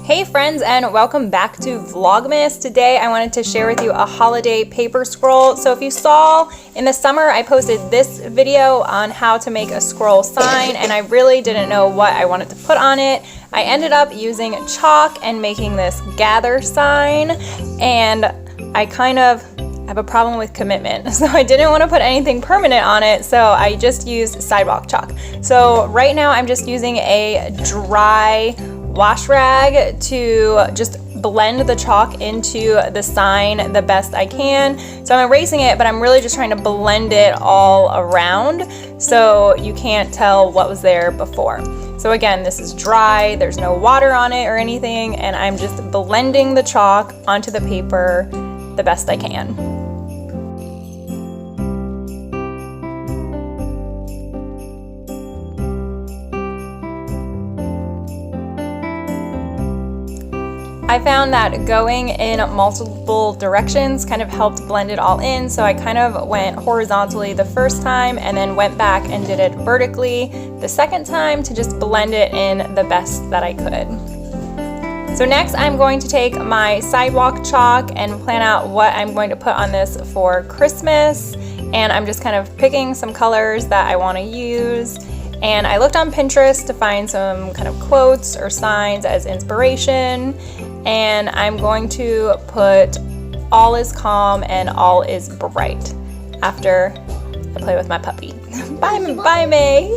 Hey friends, and welcome back to Vlogmas. Today I wanted to share with you a holiday paper scroll. So if you saw in the summer, I posted this video on how to make a scroll sign, and I really didn't know what I wanted to put on it. I ended up using chalk and making this gather sign, and I kind of have a problem with commitment. So I didn't want to put anything permanent on it, so I just used sidewalk chalk. So right now I'm just using a dry wash rag to just blend the chalk into the sign the best I can. So I'm erasing it, but I'm really just trying to blend it all around so you can't tell what was there before. So again, this is dry, there's no water on it or anything, and I'm just blending the chalk onto the paper the best I can. I found that going in multiple directions kind of helped blend it all in, so I kind of went horizontally the first time and then went back and did it vertically the second time to just blend it in the best that I could. So next I'm going to take my sidewalk chalk and plan out what I'm going to put on this for Christmas, and I'm just kind of picking some colors that I want to use. And I looked on Pinterest to find some kind of quotes or signs as inspiration, and I'm going to put all is calm and all is bright after I play with my puppy. Bye May!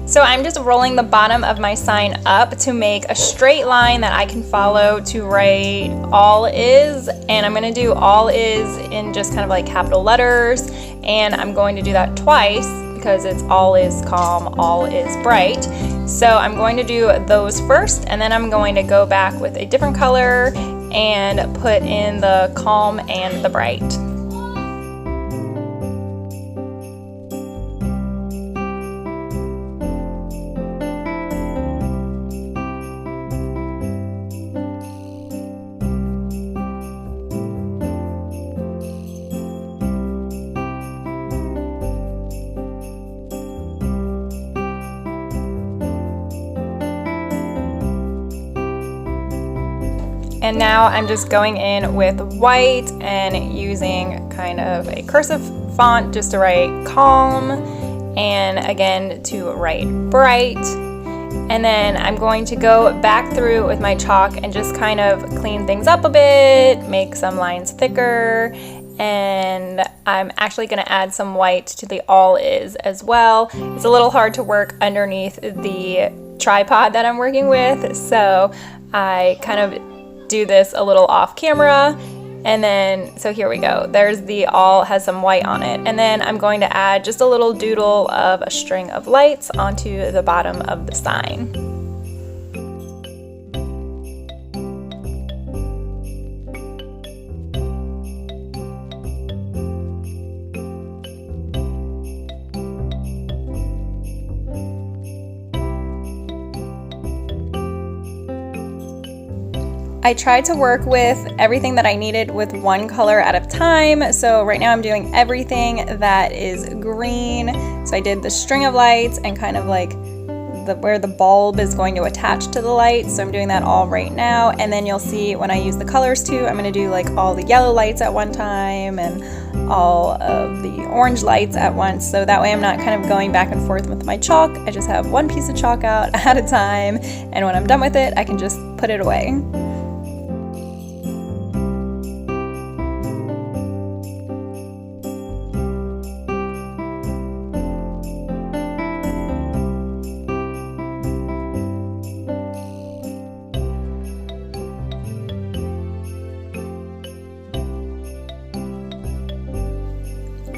So I'm just rolling the bottom of my sign up to make a straight line that I can follow to write all is, and I'm going to do all is in just kind of like capital letters, and I'm going to do that twice because it's all is calm, all is bright. So I'm going to do those first, and then I'm going to go back with a different color and put in the calm and the bright. And now I'm just going in with white and using kind of a cursive font just to write calm, and again to write bright. And then I'm going to go back through with my chalk and just kind of clean things up a bit, make some lines thicker, and I'm actually going to add some white to the all is as well. It's a little hard to work underneath the tripod that I'm working with, so I kind of do this a little off camera. And then, so here we go, there's the all has some white on it, and then I'm going to add just a little doodle of a string of lights onto the bottom of the sign. I tried to work with everything that I needed with one color at a time. So right now I'm doing everything that is green. So I did the string of lights and kind of like where the bulb is going to attach to the light. So I'm doing that all right now. And then you'll see when I use the colors too, I'm gonna do like all the yellow lights at one time and all of the orange lights at once. So that way I'm not kind of going back and forth with my chalk. I just have one piece of chalk out at a time. And when I'm done with it, I can just put it away.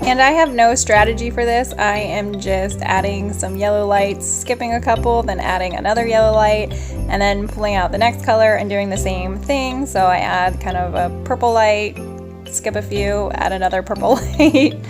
And I have no strategy for this. I am just adding some yellow lights, skipping a couple, then adding another yellow light, and then pulling out the next color and doing the same thing. So I add kind of a purple light, skip a few, add another purple light.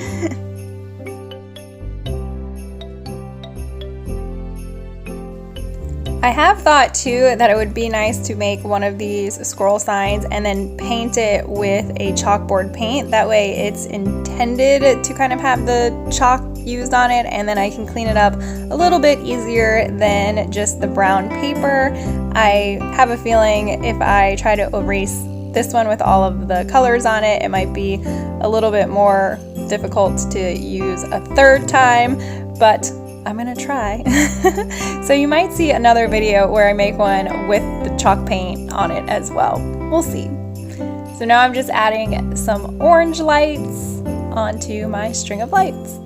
I have thought too that it would be nice to make one of these scroll signs and then paint it with a chalkboard paint. That way it's intended to kind of have the chalk used on it, and then I can clean it up a little bit easier than just the brown paper. I have a feeling if I try to erase this one with all of the colors on it, it might be a little bit more difficult to use a third time, but I'm gonna try. So you might see another video where I make one with the chalk paint on it as well. We'll see. So now I'm just adding some orange lights onto my string of lights.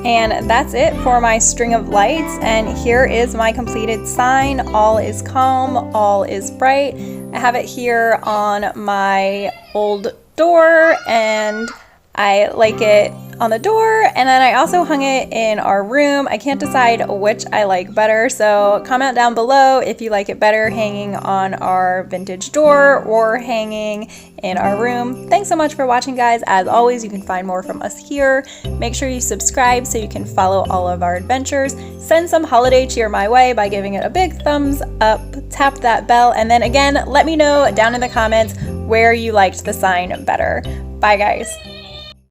And that's it for my string of lights, and here is my completed sign. All is calm, all is bright. I have it here on my old door, and I like it on the door, and then I also hung it in our room. I can't decide which I like better, so comment down below if you like it better hanging on our vintage door or hanging in our room. Thanks so much for watching, guys. As always, you can find more from us here. Make sure you subscribe so you can follow all of our adventures. Send some holiday cheer my way by giving it a big thumbs up, tap that bell, and then again, let me know down in the comments where you liked the sign better. Bye, guys.